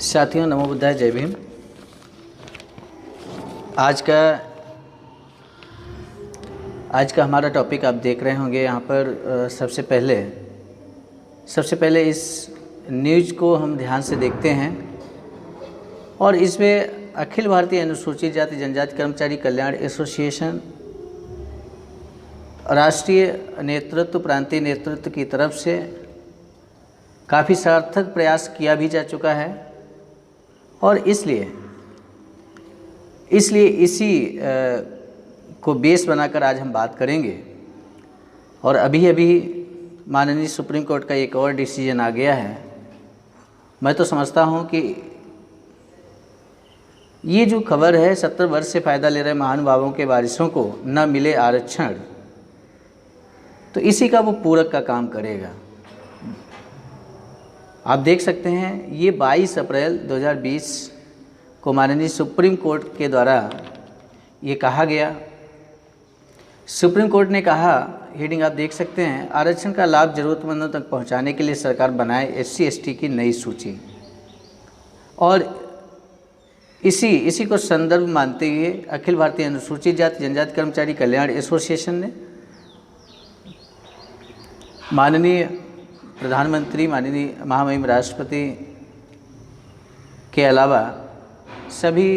साथियों, नमो बुद्धाय, जय भीम। आज का हमारा टॉपिक आप देख रहे होंगे यहाँ पर। सबसे पहले इस न्यूज़ को हम ध्यान से देखते हैं और इसमें अखिल भारतीय अनुसूचित जाति जनजाति कर्मचारी कल्याण एसोसिएशन, राष्ट्रीय नेतृत्व, प्रांतीय नेतृत्व की तरफ से काफ़ी सार्थक प्रयास किया भी जा चुका है और इसलिए इसी को बेस बनाकर आज हम बात करेंगे। और अभी माननीय सुप्रीम कोर्ट का एक और डिसीजन आ गया है। मैं तो समझता हूं कि ये जो खबर है 70 वर्ष से फ़ायदा ले रहे महानुभावों के वारिसों को न मिले आरक्षण, तो इसी का वो पूरक का काम करेगा। आप देख सकते हैं ये 22 अप्रैल 2020 को माननीय सुप्रीम कोर्ट के द्वारा ये कहा गया। सुप्रीम कोर्ट ने कहा, हेडिंग आप देख सकते हैं, आरक्षण का लाभ ज़रूरतमंदों तक पहुंचाने के लिए सरकार बनाए SC/ST की नई सूची। और इसी को संदर्भ मानते हुए अखिल भारतीय अनुसूचित जाति जनजाति कर्मचारी कल्याण एसोसिएशन ने माननीय प्रधानमंत्री, माननीय महामहिम राष्ट्रपति के अलावा सभी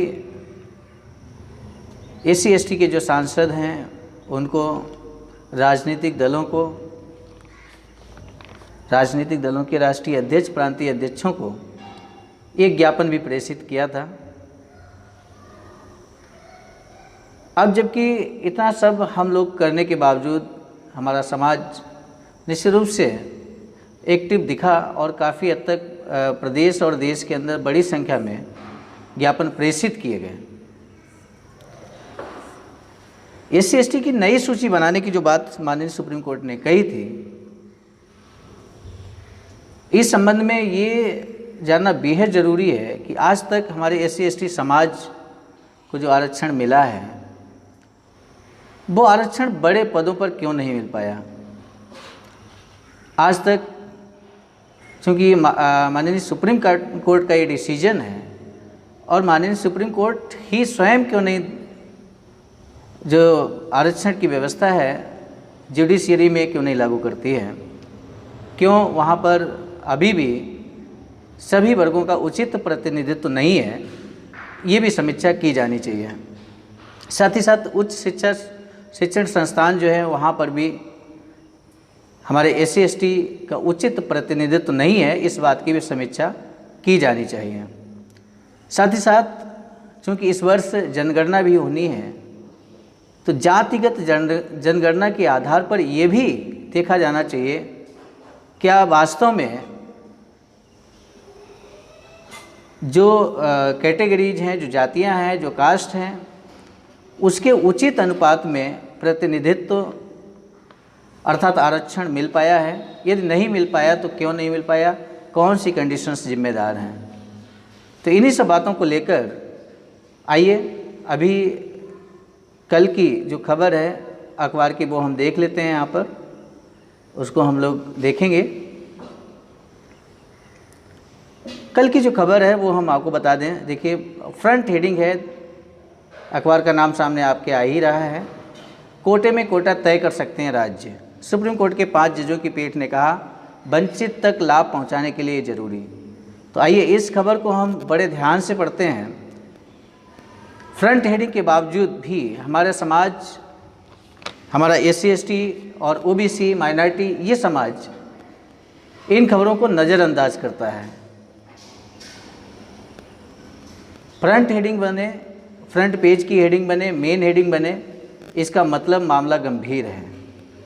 SC/ST के जो सांसद हैं उनको, राजनीतिक दलों के राष्ट्रीय अध्यक्ष, प्रांतीय अध्यक्षों को एक ज्ञापन भी प्रेषित किया था। अब जबकि इतना सब हम लोग करने के बावजूद हमारा समाज निश्चित रूप से एक्टिव दिखा और काफ़ी हद तक प्रदेश और देश के अंदर बड़ी संख्या में ज्ञापन प्रेषित किए गए। SC/ST की नई सूची बनाने की जो बात माननीय सुप्रीम कोर्ट ने कही थी, इस संबंध में ये जानना बेहद ज़रूरी है कि आज तक हमारे SC/ST समाज को जो आरक्षण मिला है वो आरक्षण बड़े पदों पर क्यों नहीं मिल पाया आज तक। क्योंकि माननीय सुप्रीम कोर्ट का ये डिसीजन है और माननीय सुप्रीम कोर्ट ही स्वयं क्यों नहीं जो आरक्षण की व्यवस्था है जुडिशरी में क्यों नहीं लागू करती है, क्यों वहाँ पर अभी भी सभी वर्गों का उचित प्रतिनिधित्व नहीं है, ये भी समीक्षा की जानी चाहिए। साथ ही साथ उच्च शिक्षण संस्थान जो है वहाँ पर भी हमारे SC/ST का उचित प्रतिनिधित्व नहीं है, इस बात की भी समीक्षा की जानी चाहिए। साथ ही साथ चूँकि इस वर्ष जनगणना भी होनी है, तो जातिगत जनगणना के आधार पर ये भी देखा जाना चाहिए क्या वास्तव में जो कैटेगरीज हैं, जो जातियां हैं, जो कास्ट हैं, उसके उचित अनुपात में प्रतिनिधित्व अर्थात आरक्षण मिल पाया है। यदि नहीं मिल पाया तो क्यों नहीं मिल पाया, कौन सी कंडीशंस जिम्मेदार हैं। तो इन्हीं सब बातों को लेकर आइए अभी कल की जो खबर है अखबार की वो हम देख लेते हैं। यहाँ पर उसको हम लोग देखेंगे। कल की जो खबर है वो हम आपको बता दें। देखिए, फ्रंट हेडिंग है, अखबार का नाम सामने आपके आ ही रहा है, कोटे में कोटा तय कर सकते हैं राज्य। सुप्रीम कोर्ट के 5 जजों की पीठ ने कहा वंचित तक लाभ पहुंचाने के लिए ज़रूरी। तो आइए इस खबर को हम बड़े ध्यान से पढ़ते हैं। फ्रंट हेडिंग के बावजूद भी हमारा समाज, हमारा SC/ST और OBC माइनॉरिटी, ये समाज इन खबरों को नज़रअंदाज करता है। फ्रंट हेडिंग बने, फ्रंट पेज की हेडिंग बने, मेन हेडिंग बने, इसका मतलब मामला गंभीर है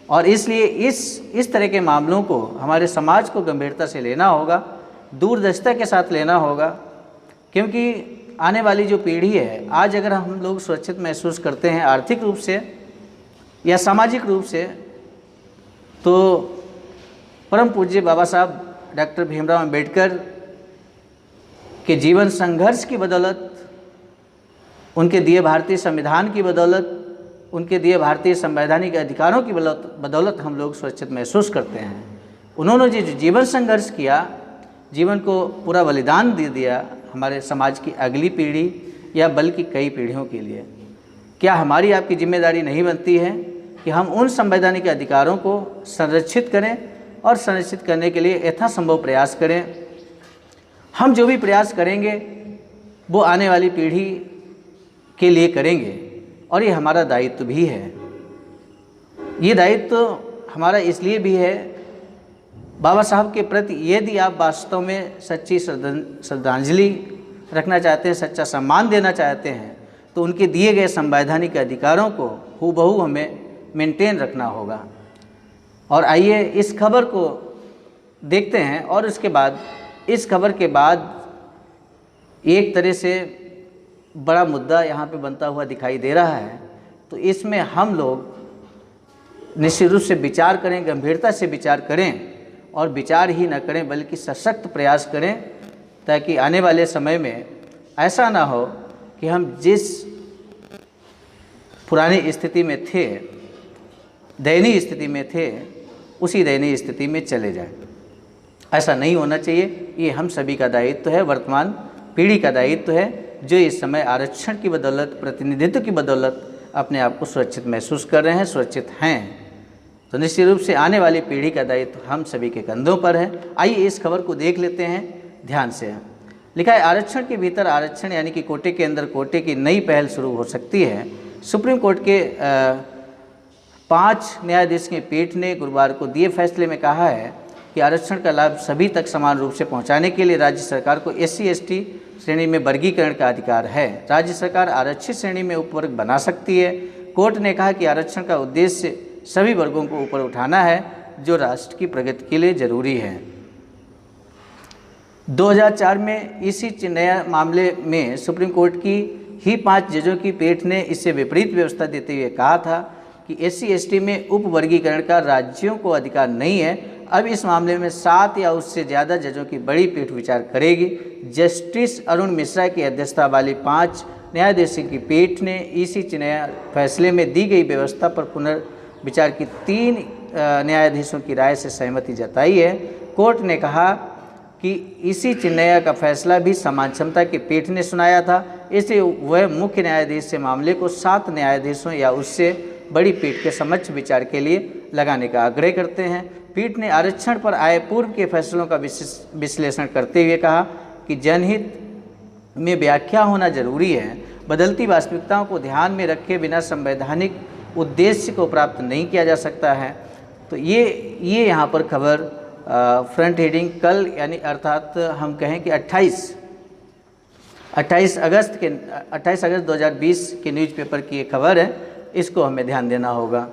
और इसलिए इस तरह के मामलों को हमारे समाज को गंभीरता से लेना होगा, दूरदर्शिता के साथ लेना होगा। क्योंकि आने वाली जो पीढ़ी है, आज अगर हम लोग सुरक्षित महसूस करते हैं आर्थिक रूप से या सामाजिक रूप से, तो परम पूज्य बाबा साहब डॉक्टर भीमराव अंबेडकर के जीवन संघर्ष की बदौलत, उनके दिए भारतीय संविधान की बदौलत, उनके दिए भारतीय संवैधानिक अधिकारों की बदौलत हम लोग सुरक्षित महसूस करते हैं। उन्होंने जो जीवन संघर्ष किया, जीवन को पूरा बलिदान दे दिया हमारे समाज की अगली पीढ़ी या बल्कि कई पीढ़ियों के लिए? क्या हमारी आपकी जिम्मेदारी नहीं बनती है कि हम उन संवैधानिक अधिकारों को संरक्षित करें और संरक्षित करने के लिए यथासंभव प्रयास करें? हम जो भी प्रयास करेंगे वो आने वाली पीढ़ी के लिए करेंगे और ये हमारा दायित्व भी है। ये दायित्व हमारा इसलिए भी है, बाबा साहब के प्रति यदि आप वास्तव में सच्ची श्रद्धांजलि रखना चाहते हैं, सच्चा सम्मान देना चाहते हैं, तो उनके दिए गए संवैधानिक अधिकारों को हूबहू हमें मेंटेन रखना होगा। और आइए इस खबर को देखते हैं और उसके बाद इस खबर के बाद एक तरह से बड़ा मुद्दा यहाँ पे बनता हुआ दिखाई दे रहा है। तो इसमें हम लोग निश्चित रूप से विचार करें, गंभीरता से विचार करें और विचार ही न करें बल्कि सशक्त प्रयास करें, ताकि आने वाले समय में ऐसा ना हो कि हम जिस पुरानी स्थिति में थे, दयनीय स्थिति में थे, उसी दयनीय स्थिति में चले जाएं। ऐसा नहीं होना चाहिए। ये हम सभी का दायित्व है, वर्तमान पीढ़ी का दायित्व है, जो इस समय आरक्षण की बदौलत, प्रतिनिधित्व की बदौलत अपने आप को सुरक्षित महसूस कर रहे हैं, सुरक्षित हैं। तो निश्चित रूप से आने वाली पीढ़ी का दायित्व हम सभी के कंधों पर है। आइए इस खबर को देख लेते हैं ध्यान से। लिखा है, आरक्षण के भीतर आरक्षण यानी कि कोटे के अंदर कोटे की नई पहल शुरू हो सकती है। सुप्रीम कोर्ट के 5 न्यायाधीश की पीठ ने गुरुवार को दिए फैसले में कहा है कि आरक्षण का लाभ सभी तक समान रूप से पहुंचाने के लिए राज्य सरकार को SC/ST श्रेणी में वर्गीकरण का अधिकार है। राज्य सरकार आरक्षित श्रेणी में उपवर्ग बना सकती है। कोर्ट ने कहा कि आरक्षण का उद्देश्य सभी वर्गों को ऊपर उठाना है, जो राष्ट्र की प्रगति के लिए जरूरी है। 2004 में इसी नया मामले में सुप्रीम कोर्ट की ही 5 जजों की पीठ ने इससे विपरीत व्यवस्था देते हुए कहा था कि SC/ST में उप वर्गीकरण का राज्यों को अधिकार नहीं है। अब इस मामले में 7 या उससे ज़्यादा जजों की बड़ी पीठ विचार करेगी। जस्टिस अरुण मिश्रा की अध्यक्षता वाली 5 न्यायाधीशों की पीठ ने इसी नया फैसले में दी गई व्यवस्था पर पुनर्विचार की 3 न्यायाधीशों की राय से सहमति जताई है। कोर्ट ने कहा कि इसी चिन्नया का फैसला भी समान क्षमता की पीठ ने सुनाया था, इसलिए वह मुख्य न्यायाधीश से मामले को 7 न्यायाधीशों या उससे बड़ी पीठ के समक्ष विचार के लिए लगाने का आग्रह करते हैं। पीठ ने आरक्षण पर आए पूर्व के फैसलों का विश्लेषण करते हुए कहा कि जनहित में व्याख्या होना जरूरी है। बदलती वास्तविकताओं को ध्यान में रखे बिना संवैधानिक उद्देश्य को प्राप्त नहीं किया जा सकता है। तो ये यहाँ पर खबर फ्रंट हेडिंग कल यानी अर्थात हम कहें कि 28 अगस्त 2020 के न्यूज़पेपर की एक खबर है। इसको हमें ध्यान देना होगा।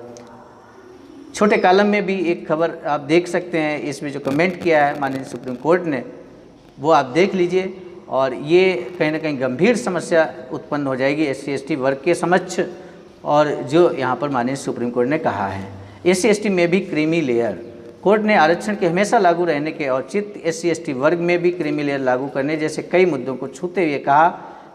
छोटे कॉलम में भी एक खबर आप देख सकते हैं, इसमें जो कमेंट किया है माननीय सुप्रीम कोर्ट ने वो आप देख लीजिए। और ये कहीं ना कहीं गंभीर समस्या उत्पन्न हो जाएगी SC/ST वर्ग के समक्ष। और जो यहाँ पर माननीय सुप्रीम कोर्ट ने कहा है, SC/ST में भी क्रीमी लेयर। कोर्ट ने आरक्षण के हमेशा लागू रहने के औचित्य, SC/ST वर्ग में भी क्रीमी लेयर लागू करने जैसे कई मुद्दों को छूते हुए कहा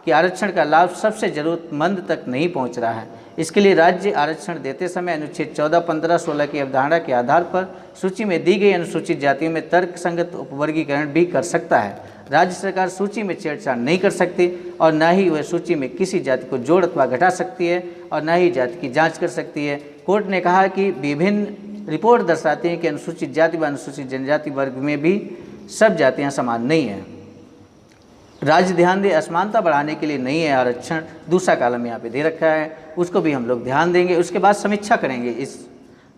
कि आरक्षण का लाभ सबसे ज़रूरतमंद तक नहीं पहुंच रहा है। इसके लिए राज्य आरक्षण देते समय अनुच्छेद 14, 15, 16 की अवधारणा के आधार पर सूची में दी गई अनुसूचित जातियों में तर्कसंगत उपवर्गीकरण भी कर सकता है। राज्य सरकार सूची में छेड़छाड़ नहीं कर सकती और न ही वह सूची में किसी जाति को जोड़ अथवा घटा सकती है और न ही जाति की जांच कर सकती है। कोर्ट ने कहा कि विभिन्न रिपोर्ट दर्शाती हैं कि अनुसूचित जाति व अनुसूचित जनजाति वर्ग में भी सब जातियाँ समान नहीं हैं। राज्य ध्यान दे, असमानता बढ़ाने के लिए नहीं है आरक्षण। दूसरा कॉलम यहाँ पे दे रखा है, उसको भी हम लोग ध्यान देंगे। उसके बाद समीक्षा करेंगे इस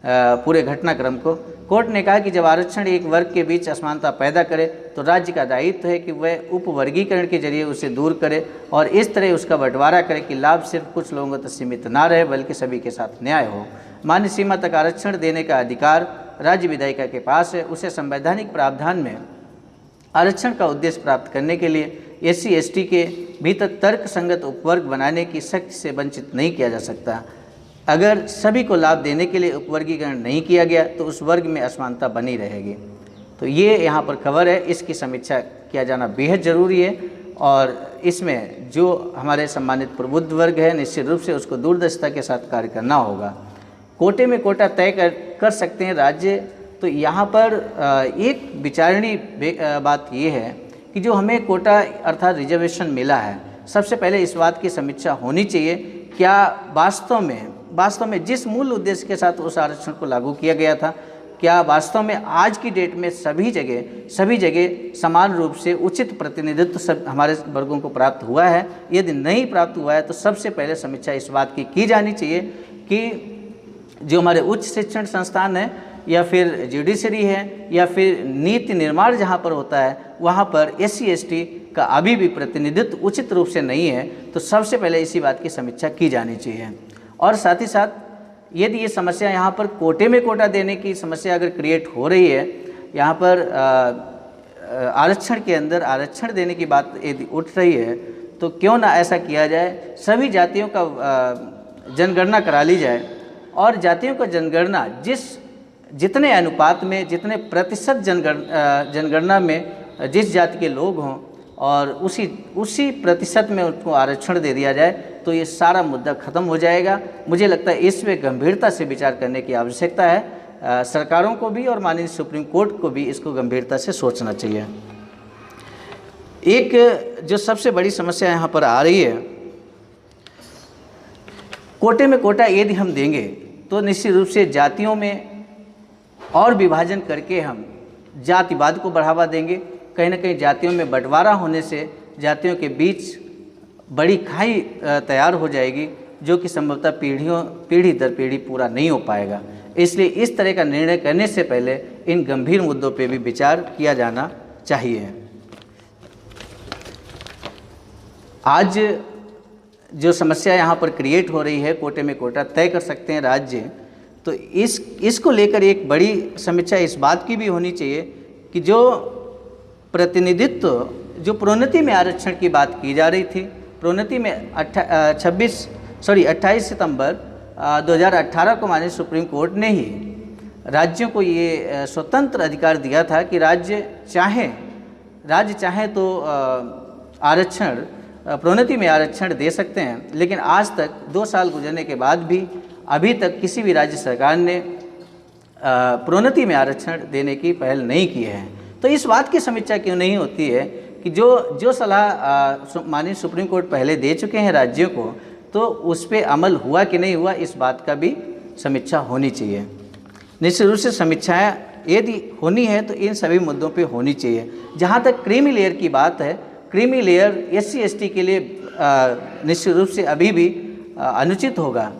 पूरे घटनाक्रम को। कोर्ट ने कहा कि जब आरक्षण एक वर्ग के बीच असमानता पैदा करे तो राज्य का दायित्व है कि वह उपवर्गीकरण के जरिए उसे दूर करे और इस तरह उसका बंटवारा करे कि लाभ सिर्फ कुछ लोगों तक सीमित ना रहे बल्कि सभी के साथ न्याय हो। मान्य सीमा तक आरक्षण देने का अधिकार राज्य विधायिका के पास है। उसे संवैधानिक प्रावधान में आरक्षण का उद्देश्य प्राप्त करने के लिए SC/ST के भीतर तर्क संगत उपवर्ग बनाने की शक्ति से वंचित नहीं किया जा सकता। अगर सभी को लाभ देने के लिए उपवर्गीकरण नहीं किया गया तो उस वर्ग में असमानता बनी रहेगी। तो ये यहाँ पर खबर है, इसकी समीक्षा किया जाना बेहद ज़रूरी है और इसमें जो हमारे सम्मानित प्रबुद्ध वर्ग है निश्चित रूप से उसको दूरदर्शिता के साथ कार्य करना होगा। कोटे में कोटा तय कर सकते हैं राज्य। तो यहाँ पर एक विचारणीय बात ये है कि जो हमें कोटा अर्थात रिजर्वेशन मिला है, सबसे पहले इस बात की समीक्षा होनी चाहिए क्या वास्तव में जिस मूल उद्देश्य के साथ उस आरक्षण को लागू किया गया था, क्या वास्तव में आज की डेट में सभी जगह समान रूप से उचित प्रतिनिधित्व सब हमारे वर्गों को प्राप्त हुआ है। यदि नहीं प्राप्त हुआ है तो सबसे पहले समीक्षा इस बात की जानी चाहिए कि जो हमारे उच्च शिक्षण संस्थान है या फिर जुडिशरी है या फिर नीति निर्माण जहाँ पर होता है, वहाँ पर SC ST का अभी भी प्रतिनिधित्व उचित रूप से नहीं है। तो सबसे पहले इसी बात की समीक्षा की जानी चाहिए। और साथ ही साथ यदि ये समस्या यहाँ पर कोटे में कोटा देने की समस्या अगर क्रिएट हो रही है, यहाँ पर आरक्षण के अंदर आरक्षण देने की बात यदि उठ रही है, तो क्यों ना ऐसा किया जाए, सभी जातियों का जनगणना करा ली जाए और जातियों का जनगणना जितने अनुपात में, जितने प्रतिशत जनगणना में जिस जाति के लोग हों और उसी प्रतिशत में उनको आरक्षण दे दिया जाए तो ये सारा मुद्दा ख़त्म हो जाएगा। मुझे लगता है इसमें गंभीरता से विचार करने की आवश्यकता है। सरकारों को भी और माननीय सुप्रीम कोर्ट को भी इसको गंभीरता से सोचना चाहिए। एक जो सबसे बड़ी समस्या यहाँ पर आ रही है, कोटे में कोटा यदि हम देंगे तो निश्चित रूप से जातियों में और विभाजन करके हम जातिवाद को बढ़ावा देंगे। कहीं ना कहीं जातियों में बंटवारा होने से जातियों के बीच बड़ी खाई तैयार हो जाएगी, जो कि संभवतः पीढ़ी दर पीढ़ी पूरा नहीं हो पाएगा। इसलिए इस तरह का निर्णय करने से पहले इन गंभीर मुद्दों पे भी विचार किया जाना चाहिए। आज जो समस्या यहाँ पर क्रिएट हो रही है, कोटे में कोटा तय कर सकते हैं राज्य, तो इसको लेकर एक बड़ी समीक्षा इस बात की भी होनी चाहिए कि जो प्रतिनिधित्व, जो प्रोन्नति में आरक्षण की बात की जा रही थी, प्रोन्नति में 28 सितंबर 2018 को माननीय सुप्रीम कोर्ट ने ही राज्यों को ये स्वतंत्र अधिकार दिया था कि राज्य चाहे तो आरक्षण, प्रोन्नति में आरक्षण दे सकते हैं। लेकिन आज तक 2 साल गुजरने के बाद भी अभी तक किसी भी राज्य सरकार ने प्रोन्नति में आरक्षण देने की पहल नहीं की है। तो इस बात की समीक्षा क्यों नहीं होती है कि जो सलाह माननीय सुप्रीम कोर्ट पहले दे चुके हैं राज्यों को, तो उस पर अमल हुआ कि नहीं हुआ, इस बात का भी समीक्षा होनी चाहिए। निश्चित रूप से समीक्षाएँ यदि होनी है तो इन सभी मुद्दों पे होनी चाहिए। जहाँ तक क्रीमी लेयर की बात है, क्रीमी लेयर SC ST के लिए निश्चित रूप से अभी भी अनुचित होगा।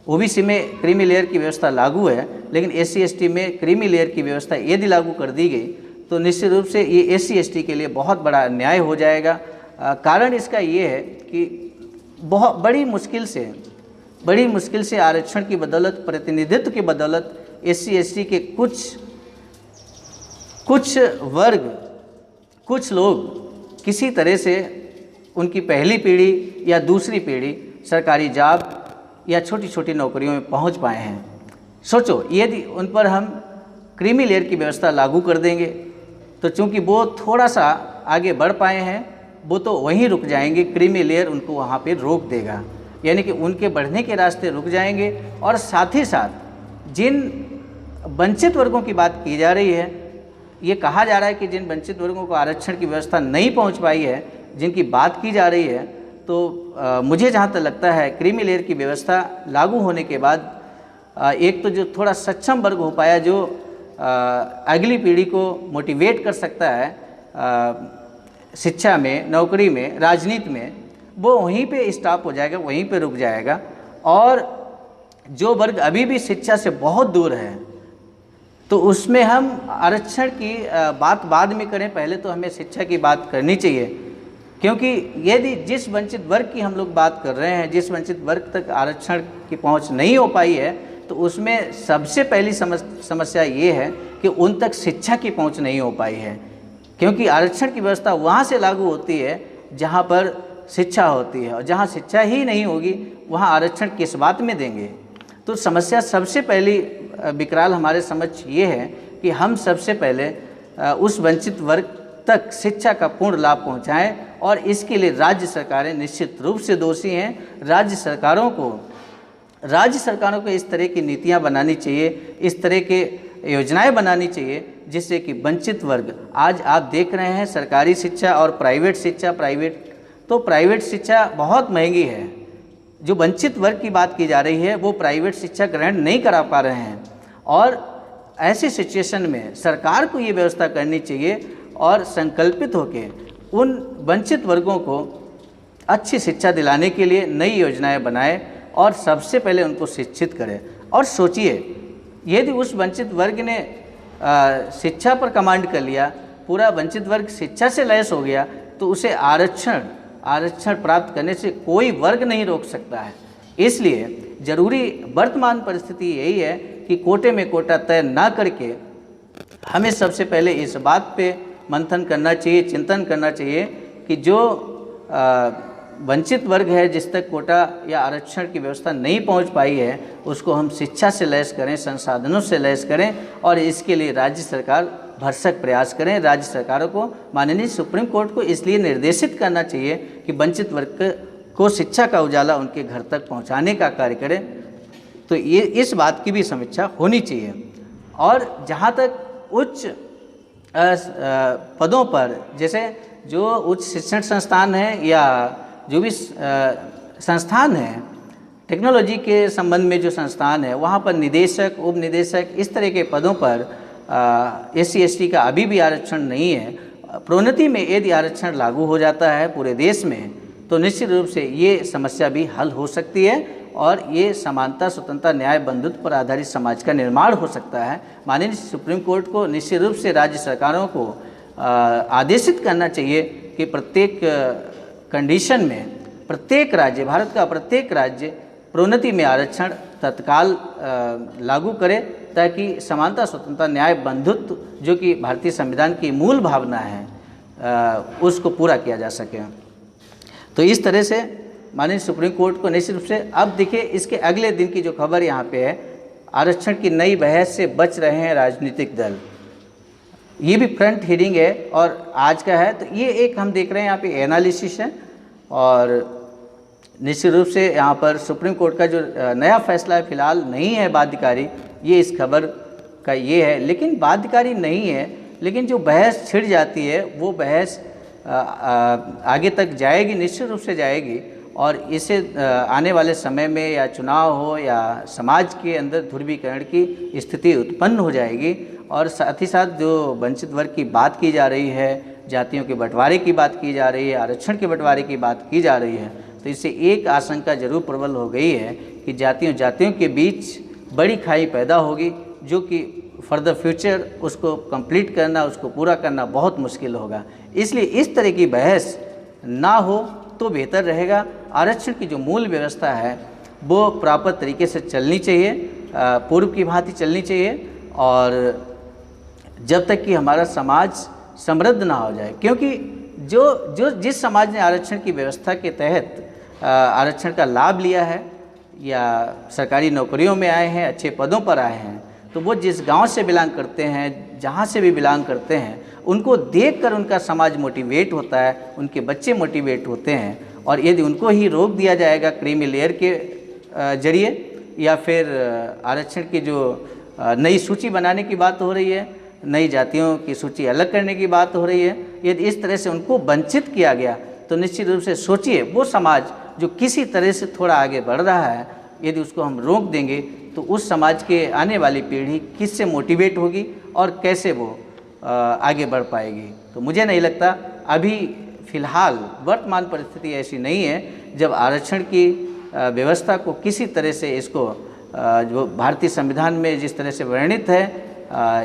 OBC में क्रीमी लेयर की व्यवस्था लागू है, लेकिन SC ST में क्रीमी लेयर की व्यवस्था यदि लागू कर दी गई तो निश्चित रूप से ये SC ST के लिए बहुत बड़ा अन्याय हो जाएगा। कारण इसका ये है कि बहुत बड़ी मुश्किल से आरक्षण की बदौलत, प्रतिनिधित्व की बदौलत SC ST के कुछ वर्ग, कुछ लोग किसी तरह से उनकी पहली पीढ़ी या दूसरी पीढ़ी सरकारी जॉब या छोटी छोटी नौकरियों में पहुंच पाए हैं। सोचो, यदि उन पर हम क्रीमी लेयर की व्यवस्था लागू कर देंगे तो चूंकि वो थोड़ा सा आगे बढ़ पाए हैं, वो तो वहीं रुक जाएंगे, क्रीमी लेयर उनको वहाँ पे रोक देगा, यानी कि उनके बढ़ने के रास्ते रुक जाएंगे। और साथ ही साथ जिन वंचित वर्गों की बात की जा रही है, ये कहा जा रहा है कि जिन वंचित वर्गों को आरक्षण की व्यवस्था नहीं पहुंच पाई है, जिनकी बात की जा रही है, तो मुझे जहाँ तक लगता है क्रीमी लेयर की व्यवस्था लागू होने के बाद एक तो जो थोड़ा सक्षम वर्ग हो पाया, जो अगली पीढ़ी को मोटिवेट कर सकता है शिक्षा में, नौकरी में, राजनीति में, वो वहीं पे स्टॉप हो जाएगा, वहीं पे रुक जाएगा। और जो वर्ग अभी भी शिक्षा से बहुत दूर है, तो उसमें हम आरक्षण की बात बाद में करें, पहले तो हमें शिक्षा की बात करनी चाहिए। क्योंकि यदि जिस वंचित वर्ग की हम लोग बात कर रहे हैं, जिस वंचित वर्ग तक आरक्षण की पहुंच नहीं हो पाई है, तो उसमें सबसे पहली समस्या ये है कि उन तक शिक्षा की पहुंच नहीं हो पाई है। क्योंकि आरक्षण की व्यवस्था वहाँ से लागू होती है जहाँ पर शिक्षा होती है, और जहाँ शिक्षा ही नहीं होगी वहाँ आरक्षण किस बात में देंगे। तो समस्या सबसे पहली विकराल हमारे समक्ष ये है कि हम सबसे पहले उस वंचित वर्ग तक शिक्षा का पूर्ण लाभ पहुंचाएं, और इसके लिए राज्य सरकारें निश्चित रूप से दोषी हैं। राज्य सरकारों को इस तरह की नीतियां बनानी चाहिए, इस तरह के योजनाएं बनानी चाहिए जिससे कि वंचित वर्ग, आज आप देख रहे हैं सरकारी शिक्षा और प्राइवेट शिक्षा, प्राइवेट शिक्षा बहुत महंगी है। जो वंचित वर्ग की बात की जा रही है वो प्राइवेट शिक्षा ग्रहण नहीं करा पा रहे हैं, और ऐसी सिचुएशन में सरकार को ये व्यवस्था करनी चाहिए और संकल्पित होकर उन वंचित वर्गों को अच्छी शिक्षा दिलाने के लिए नई योजनाएं बनाए और सबसे पहले उनको शिक्षित करें। और सोचिए, यदि उस वंचित वर्ग ने शिक्षा पर कमांड कर लिया, पूरा वंचित वर्ग शिक्षा से लैस हो गया, तो उसे आरक्षण प्राप्त करने से कोई वर्ग नहीं रोक सकता है। इसलिए जरूरी वर्तमान परिस्थिति यही है कि कोटे में कोटा तय ना करके हमें सबसे पहले इस बात पे मंथन करना चाहिए, चिंतन करना चाहिए कि जो वंचित वर्ग है, जिस तक कोटा या आरक्षण की व्यवस्था नहीं पहुंच पाई है, उसको हम शिक्षा से लैस करें, संसाधनों से लैस करें, और इसके लिए राज्य सरकार भरसक प्रयास करें। राज्य सरकारों को माननीय सुप्रीम कोर्ट को इसलिए निर्देशित करना चाहिए कि वंचित वर्ग को शिक्षा का उजाला उनके घर तक पहुंचाने का कार्य करें। तो ये इस बात की भी समीक्षा होनी चाहिए। और जहाँ तक उच्च पदों पर, जैसे जो उच्च शिक्षण संस्थान है या जो भी संस्थान है, टेक्नोलॉजी के संबंध में जो संस्थान है, वहाँ पर निदेशक, उप निदेशक, इस तरह के पदों पर SC ST का अभी भी आरक्षण नहीं है। प्रोन्नति में यदि आरक्षण लागू हो जाता है पूरे देश में, तो निश्चित रूप से ये समस्या भी हल हो सकती है और ये समानता, स्वतंत्रता, न्याय, बंधुत्व पर आधारित समाज का निर्माण हो सकता है। माननीय सुप्रीम कोर्ट को निश्चित रूप से राज्य सरकारों को आदेशित करना चाहिए कि प्रत्येक कंडीशन में प्रत्येक राज्य, भारत का प्रत्येक राज्य प्रोन्नति में आरक्षण तत्काल लागू करे, ताकि समानता, स्वतंत्रता, न्याय, बंधुत्व जो कि भारतीय संविधान की मूल भावना है उसको पूरा किया जा सके। तो इस तरह से माननीय सुप्रीम कोर्ट को निश्चित रूप से, अब देखिए इसके अगले दिन की जो खबर यहाँ पे है, आरक्षण की नई बहस से बच रहे हैं राजनीतिक दल। ये भी फ्रंट हीडिंग है और आज का है। तो ये एक हम देख रहे हैं यहाँ पे एनालिसिस है, और निश्चित रूप से यहाँ पर सुप्रीम कोर्ट का जो नया फैसला है फिलहाल नहीं है बाध्यकारी, ये इस खबर का ये है। लेकिन बाध्यकारी नहीं है, लेकिन जो बहस छिड़ जाती है वो बहस आगे तक जाएगी, निश्चित रूप से जाएगी, और इसे आने वाले समय में या चुनाव हो या समाज के अंदर ध्रुवीकरण की स्थिति उत्पन्न हो जाएगी। और साथ ही साथ जो वंचित वर्ग की बात की जा रही है, जातियों के बंटवारे की बात की जा रही है, आरक्षण के बंटवारे की बात की जा रही है, तो इससे एक आशंका जरूर प्रबल हो गई है कि जातियों के बीच बड़ी खाई पैदा होगी, जो कि फॉर द फ्यूचर उसको कंप्लीट करना, उसको पूरा करना बहुत मुश्किल होगा। इसलिए इस तरह की बहस ना हो तो बेहतर रहेगा। आरक्षण की जो मूल व्यवस्था है वो प्रॉपर तरीके से चलनी चाहिए, पूर्व की भांति चलनी चाहिए, और जब तक कि हमारा समाज समृद्ध ना हो जाए, क्योंकि जिस समाज ने आरक्षण की व्यवस्था के तहत आरक्षण का लाभ लिया है या सरकारी नौकरियों में आए हैं, अच्छे पदों पर आए हैं, तो वो जिस गांव से बिलोंग करते हैं, जहां से भी बिलोंग करते हैं, उनको देखकर उनका समाज मोटिवेट होता है, उनके बच्चे मोटिवेट होते हैं। और यदि उनको ही रोक दिया जाएगा क्रीमी लेयर के जरिए, या फिर आरक्षण की जो नई सूची बनाने की बात हो रही है, नई जातियों की सूची अलग करने की बात हो रही है, यदि इस तरह से उनको वंचित किया गया, तो निश्चित रूप से सोचिए वो समाज जो किसी तरह से थोड़ा आगे बढ़ रहा है, यदि उसको हम रोक देंगे तो उस समाज के आने वाली पीढ़ी किससे मोटिवेट होगी और कैसे वो आगे बढ़ पाएगी। तो मुझे नहीं लगता, अभी फ़िलहाल वर्तमान परिस्थिति ऐसी नहीं है जब आरक्षण की व्यवस्था को किसी तरह से, इसको जो भारतीय संविधान में जिस तरह से वर्णित है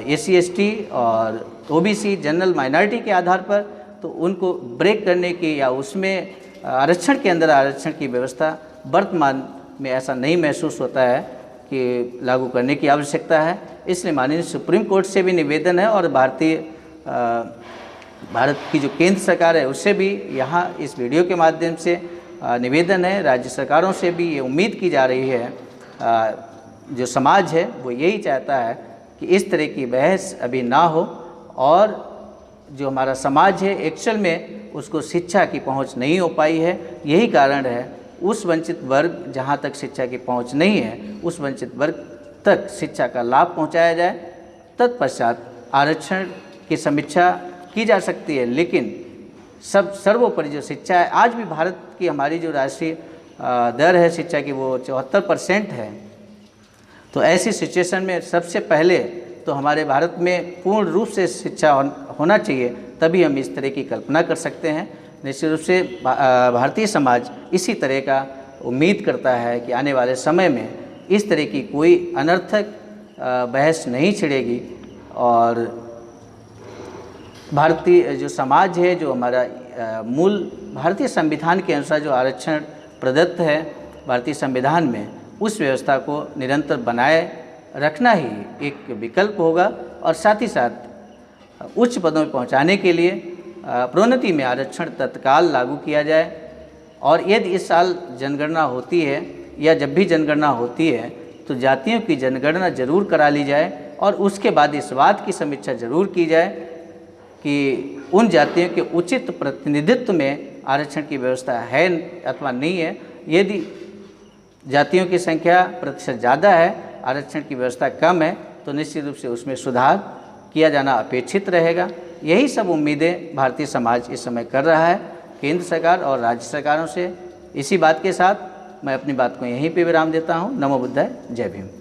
SC ST और OBC जनरल माइनॉरिटी के आधार पर, तो उनको ब्रेक करने की या उसमें आरक्षण के अंदर आरक्षण की व्यवस्था वर्तमान में ऐसा नहीं महसूस होता है कि लागू करने की आवश्यकता है। इसलिए माननीय सुप्रीम कोर्ट से भी निवेदन है और भारत की जो केंद्र सरकार है उससे भी यहाँ इस वीडियो के माध्यम से निवेदन है, राज्य सरकारों से भी ये उम्मीद की जा रही है, जो समाज है वो यही चाहता है कि इस तरह की बहस अभी ना हो, और जो हमारा समाज है एक्चुअल में उसको शिक्षा की पहुंच नहीं हो पाई है। यही कारण है उस वंचित वर्ग जहां तक शिक्षा की पहुंच नहीं है, उस वंचित वर्ग तक शिक्षा का लाभ पहुंचाया जाए, तत्पश्चात आरक्षण की समीक्षा की जा सकती है। लेकिन सर्वोपरि जो शिक्षा है, आज भी भारत की हमारी जो राष्ट्रीय दर है शिक्षा की वो 74% है। तो ऐसी सिचुएशन में सबसे पहले तो हमारे भारत में पूर्ण रूप से शिक्षा होना चाहिए, तभी हम इस तरह की कल्पना कर सकते हैं। निश्चित रूप से भारतीय समाज इसी तरह का उम्मीद करता है कि आने वाले समय में इस तरह की कोई अनर्थक बहस नहीं छिड़ेगी और भारतीय जो समाज है, जो हमारा मूल भारतीय संविधान के अनुसार जो आरक्षण प्रदत्त है भारतीय संविधान में, उस व्यवस्था को निरंतर बनाए रखना ही एक विकल्प होगा। और साथ ही साथ उच्च पदों में पहुंचाने के लिए प्रोन्नति में आरक्षण तत्काल लागू किया जाए। और यदि इस साल जनगणना होती है या जब भी जनगणना होती है तो जातियों की जनगणना जरूर करा ली जाए और उसके बाद इस बात की समीक्षा जरूर की जाए कि उन जातियों के उचित प्रतिनिधित्व में आरक्षण की व्यवस्था है अथवा नहीं है। यदि जातियों की संख्या प्रतिशत ज़्यादा है, आरक्षण की व्यवस्था कम है, तो निश्चित रूप से उसमें सुधार किया जाना अपेक्षित रहेगा। यही सब उम्मीदें भारतीय समाज इस समय कर रहा है केंद्र सरकार और राज्य सरकारों से। इसी बात के साथ मैं अपनी बात को यहीं पे विराम देता हूँ। नमो बुद्धाय, जय भीम।